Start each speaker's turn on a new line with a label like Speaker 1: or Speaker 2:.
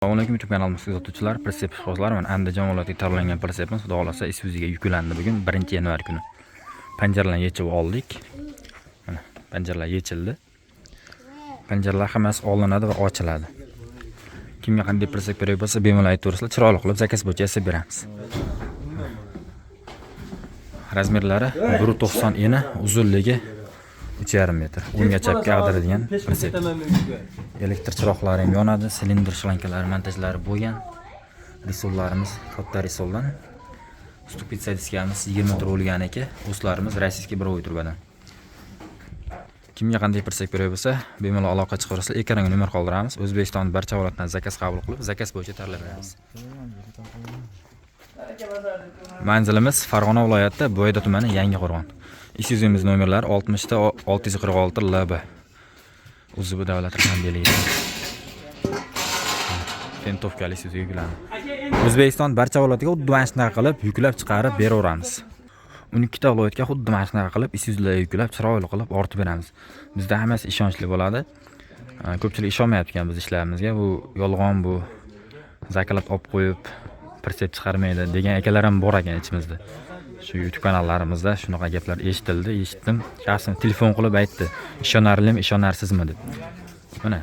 Speaker 1: Assalomu alaykum YouTube kanalimizga kuzatuvchilar, pritsep ishqibozlar. Mana Andijon viloyatiga tayyorlangan pritsepimiz Xudo xolasa Isuzuga yuklandi bugun 1-yanvar kuni. Panjaralarni yechib oldik. Mana panjaralar yechildi. Panjaralar hammasi olinadi va ochiladi. Kimga qanday pritsep kerak bo'lsa, bemalol aytaverasizlar, chiroyli qilib zakaz bo'yicha yasab beramiz. Razmerlari 1.90 eni, uzunligi 3,5 metr. O'ngga chapga ag'daradigan pritsep. Elektr chiroqlari ham yonadi, silindr shlankalari montajlari bo'lgan. Risollarimiz katta risoldan. Stupitsa diskamiz 20 metr bo'lgan ekan. O'slarimiz rossiyskiy birovoy turbadan. Kimga qanday pritsep kerak bo'lsa, bemalol aloqa chiqarsa, ekranga nomer qoldiramiz. O'zbekistonning barcha viloyatidan zakaz qabul qilib, zakaz bo'yicha tayyorlab beramiz. Manzilimiz Farg'ona viloyati Bo'yda tumani Yangiqo'rg'on. Isuzumiz nomerlari 60 ta 646 LB. O'zi davlat raqam belgisi. Tentovkali Isuzu yuklandi. O'zbekiston barcha viloyatiga xuddi mana shunaqa qilib yuklab chiqarib beraveramiz. 12 ta viloyatga xuddi mana shunaqa qilib Isuzular yuklab chiroyli qilib ortib beramiz. Bizda hammasi ishonchli bo'ladi. Ko'pchilik ishonmayapti ekan biz ishlarimizga. Bu yolg'on, bu zakalab olib qo'yib pritsep chiqarmaydi degan akalar ham bor ekan ichimizda. Shu YouTube kanallarimizda shunaqa gaplar eshitdim. Shaxsan telefon qilib aytdi. Ishonarlimi, ishonarsizmi deb. Mana